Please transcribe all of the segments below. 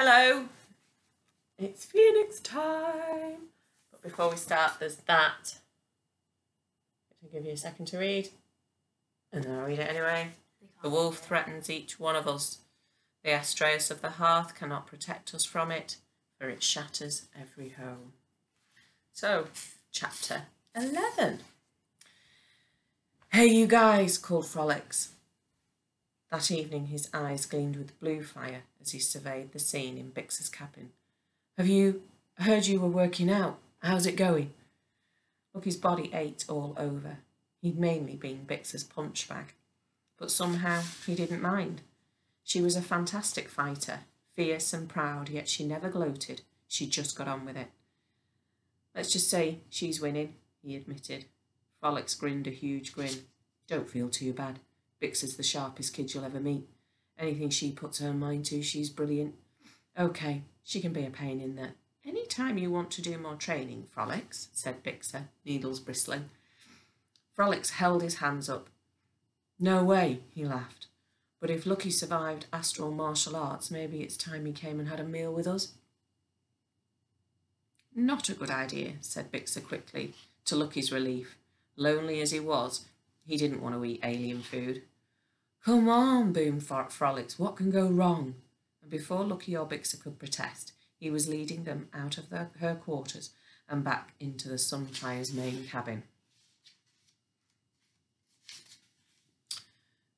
Hello, it's Phoenix time. But before we start, there's that. I'll give you a second to read, and then I'll read it anyway. The wolf threatens each one of us. The Astræus of the hearth cannot protect us from it, for it shatters every home. So, chapter 11. Hey, you guys, called Frolics. That evening his eyes gleamed with blue fire as he surveyed the scene in Bix's cabin. I heard you were working out. How's it going? Lucky's body ached all over. He'd mainly been Bix's punch bag. But somehow he didn't mind. She was a fantastic fighter, fierce and proud, yet she never gloated. She just got on with it. Let's just say she's winning, he admitted. Frolics grinned a huge grin. Don't feel too bad. Bix is the sharpest kid you'll ever meet. Anything she puts her mind to, she's brilliant. Okay, she can be a pain in the... Any time you want to do more training, Frolics, said Bixer, needles bristling. Frolics held his hands up. No way, he laughed. But if Lucky survived astral martial arts, maybe it's time he came and had a meal with us. Not a good idea, said Bixer quickly, to Lucky's relief. Lonely as he was, he didn't want to eat alien food. Come on, boomed Frolics, what can go wrong? And before Lucky or Bixer could protest, he was leading them out of her quarters and back into the Sunfire's main cabin.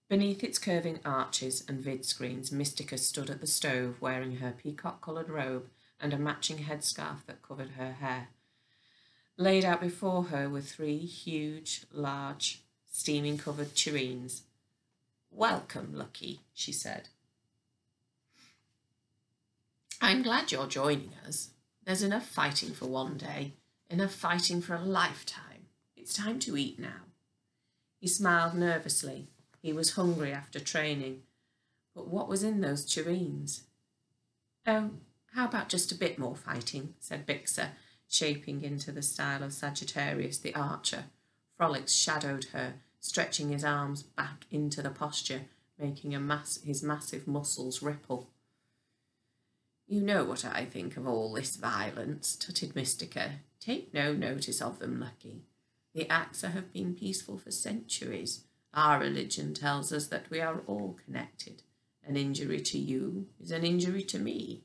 Beneath its curving arches and vid screens, Mystica stood at the stove wearing her peacock-coloured robe and a matching headscarf that covered her hair. Laid out before her were 3 huge, large, steaming-covered tureens. Welcome, Lucky, she said. I'm glad you're joining us. There's enough fighting for one day, enough fighting for a lifetime. It's time to eat now. He smiled nervously. He was hungry after training. But what was in those tureens? Oh, how about just a bit more fighting, said Bixer, shaping into the style of Sagittarius the archer. Frolics shadowed her, stretching his arms back into the posture, making his massive muscles ripple. You know what I think of all this violence, tutted Mystica. Take no notice of them, Lucky. The Axa have been peaceful for centuries. Our religion tells us that we are all connected. An injury to you is an injury to me.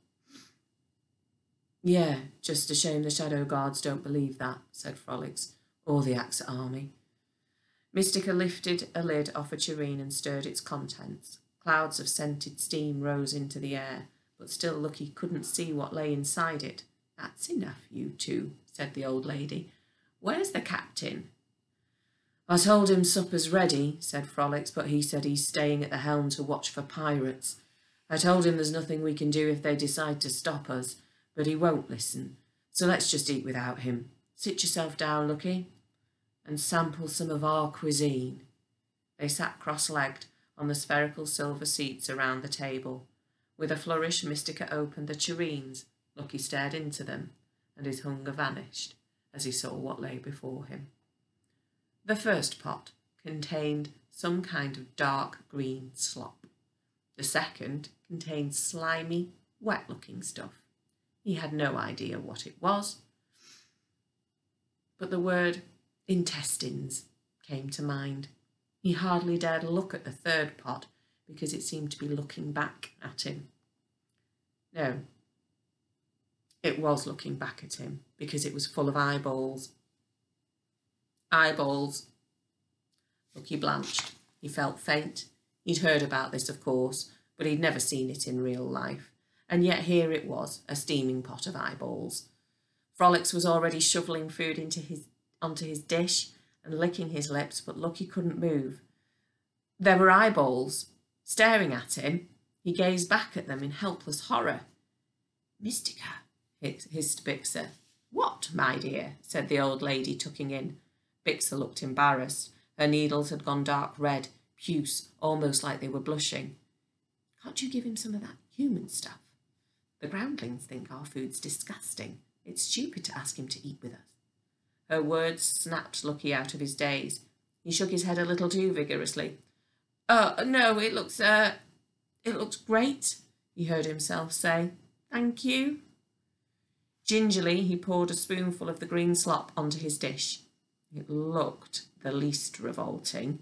Yeah, just a shame the Shadow Guards don't believe that, said Frolics, or the Axa army. Mystica lifted a lid off a tureen and stirred its contents. Clouds of scented steam rose into the air, but still Lucky couldn't see what lay inside it. That's enough, you two, said the old lady. Where's the captain? I told him supper's ready, said Frolics, but he said he's staying at the helm to watch for pirates. I told him there's nothing we can do if they decide to stop us, but he won't listen. So let's just eat without him. Sit yourself down, Lucky, and sample some of our cuisine. They sat cross-legged on the spherical silver seats around the table. With a flourish, Mystica opened the tureens. Lucky stared into them, and his hunger vanished as he saw what lay before him. The first pot contained some kind of dark green slop. The second contained slimy, wet-looking stuff. He had no idea what it was, but the word intestines came to mind. He hardly dared look at the third pot because it seemed to be looking back at him. No, it was looking back at him because it was full of eyeballs. Eyeballs. Lucky blanched. He felt faint. He'd heard about this, of course, but he'd never seen it in real life. And yet here it was, a steaming pot of eyeballs. Frolics was already shoveling food onto his dish and licking his lips, but Lucky couldn't move. There were eyeballs staring at him. He gazed back at them in helpless horror. Mystica, hissed Bixer. What, my dear? Said the old lady, tucking in. Bixer looked embarrassed. Her needles had gone dark red, puce, almost like they were blushing. Can't you give him some of that human stuff? The groundlings think our food's disgusting. It's stupid to ask him to eat with us. Her words snapped Lucky out of his daze. He shook his head a little too vigorously. Oh, no, it looks great, he heard himself say. Thank you. Gingerly, he poured a spoonful of the green slop onto his dish. It looked the least revolting.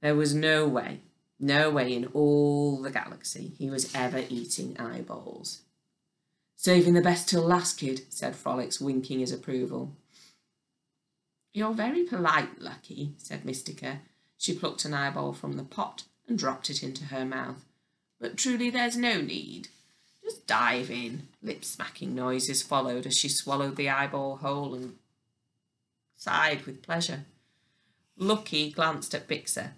There was no way in all the galaxy he was ever eating eyeballs. Saving the best till last, kid, said Frolics, winking his approval. You're very polite, Lucky, said Mystica. She plucked an eyeball from the pot and dropped it into her mouth. But truly there's no need. Just dive in. Lip-smacking noises followed as she swallowed the eyeball whole and sighed with pleasure. Lucky glanced at Bixer.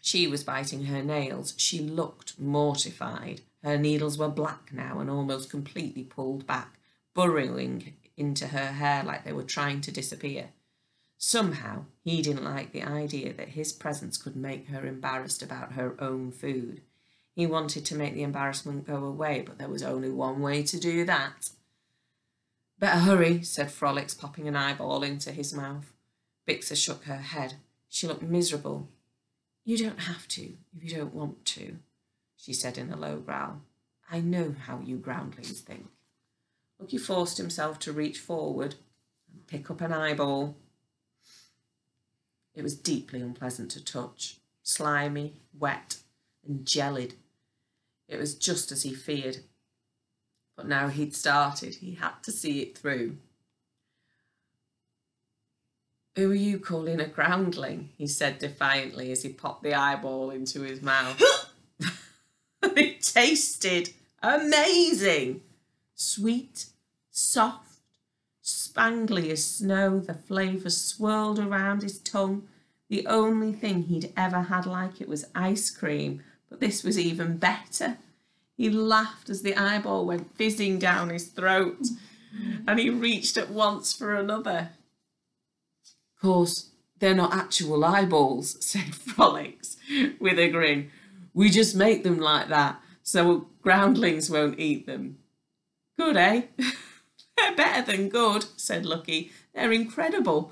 She was biting her nails. She looked mortified. Her needles were black now and almost completely pulled back, burrowing into her hair like they were trying to disappear. Somehow, he didn't like the idea that his presence could make her embarrassed about her own food. He wanted to make the embarrassment go away, but there was only one way to do that. Better hurry, said Frolics, popping an eyeball into his mouth. Bixer shook her head. She looked miserable. You don't have to, if you don't want to, she said in a low growl. I know how you groundlings think. Lucky forced himself to reach forward and pick up an eyeball. It was deeply unpleasant to touch, slimy, wet, and jellied. It was just as he feared. But now he'd started, he had to see it through. Who are you calling a groundling? He said defiantly as he popped the eyeball into his mouth. It tasted amazing. Sweet, soft, spangly as snow. The flavour swirled around his tongue. The only thing he'd ever had like it was ice cream, but this was even better. He laughed as the eyeball went fizzing down his throat, and he reached at once for another. Of course, they're not actual eyeballs, said Frolics with a grin. We just make them like that, so groundlings won't eat them. Good, eh? They're better than good, said Lucky. They're incredible.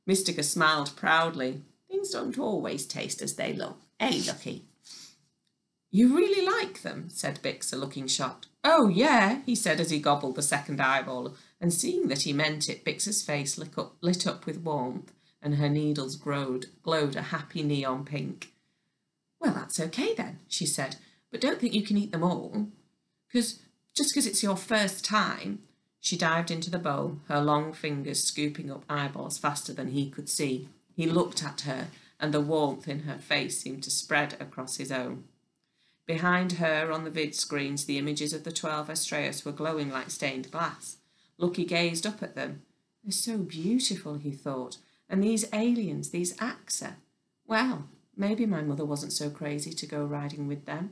Mystica smiled proudly. Things don't always taste as they look, eh, Lucky? You really like them, said Bixer, looking shocked. Oh, yeah, he said as he gobbled the second eyeball, and seeing that he meant it, Bixer's face lit up with warmth, and her needles glowed a happy neon pink. Well, that's okay then, she said, but don't think you can eat them all. Just because it's your first time. She dived into the bowl, her long fingers scooping up eyeballs faster than he could see. He looked at her, and the warmth in her face seemed to spread across his own. Behind her, on the vid screens, the images of the 12 Astraeus were glowing like stained glass. Lucky gazed up at them. They're so beautiful, he thought. And these aliens, these Axa. Well, maybe my mother wasn't so crazy to go riding with them.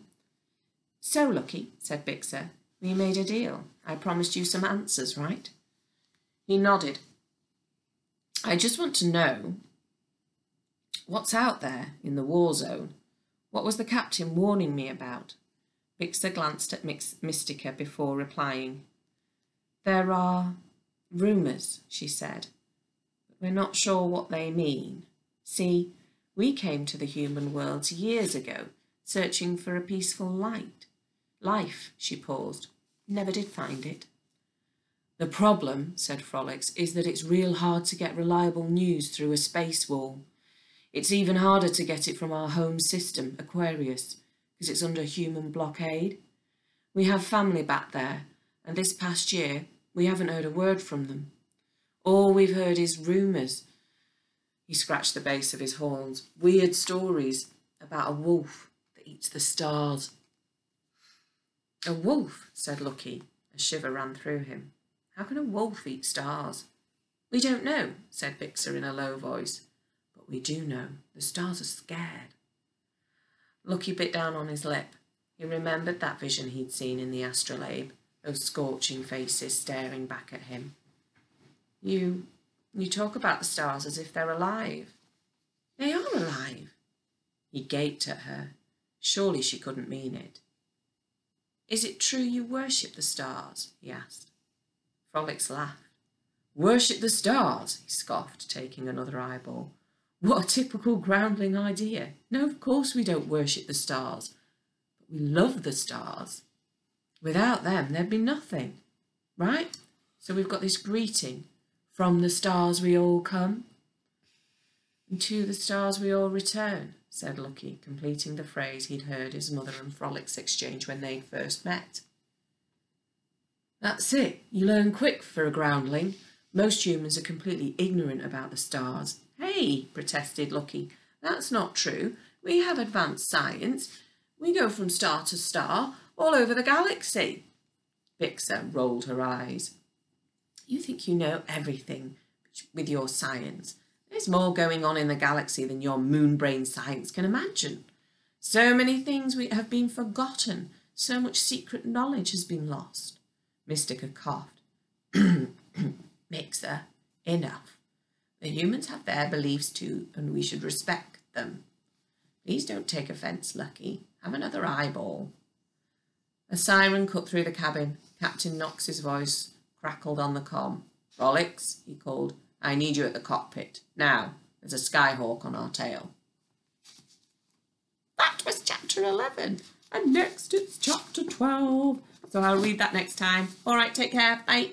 So, Lucky, said Bixer, we made a deal. I promised you some answers, right? He nodded. I just want to know what's out there in the war zone. What was the captain warning me about? Bixer glanced at Mystica before replying. There are rumours, she said, but we're not sure what they mean. See, we came to the human worlds years ago, searching for a peaceful life, she paused. Never did find it. The problem, said Frolics, is that it's real hard to get reliable news through a space wall. It's even harder to get it from our home system, Aquarius, because it's under human blockade. We have family back there, and this past year we haven't heard a word from them. All we've heard is rumours. He scratched the base of his horns. Weird stories about a wolf that eats the stars. A wolf, said Lucky. A shiver ran through him. How can a wolf eat stars? We don't know, said Bixer in a low voice. But we do know the stars are scared. Lucky bit down on his lip. He remembered that vision he'd seen in the astrolabe, those scorching faces staring back at him. You talk about the stars as if they're alive. They are alive. He gaped at her. Surely she couldn't mean it. Is it true you worship the stars? He asked. Frolics laughed. Worship the stars? He scoffed, taking another eyeball. What a typical groundling idea. No, of course we don't worship the stars. But we love the stars. Without them, there'd be nothing, right? So we've got this greeting, from the stars we all come, and to the stars we all return, said Lucky, completing the phrase he'd heard his mother and Frolics exchange when they'd first met. That's it, you learn quick for a groundling. Most humans are completely ignorant about the stars. Hey, protested Lucky, that's not true. We have advanced science. We go from star to star all over the galaxy. Vixen rolled her eyes. You think you know everything with your science. There's more going on in the galaxy than your moon-brain science can imagine. So many things have been forgotten. So much secret knowledge has been lost. Mystica coughed. Mixer, enough. The humans have their beliefs too, and we should respect them. Please don't take offence, Lucky. Have another eyeball. A siren cut through the cabin. Captain Knox's voice crackled on the comm. Frolics, he called, I need you at the cockpit. Now, there's a skyhawk on our tail. That was chapter 11. And next it's chapter 12. So I'll read that next time. All right, take care. Bye.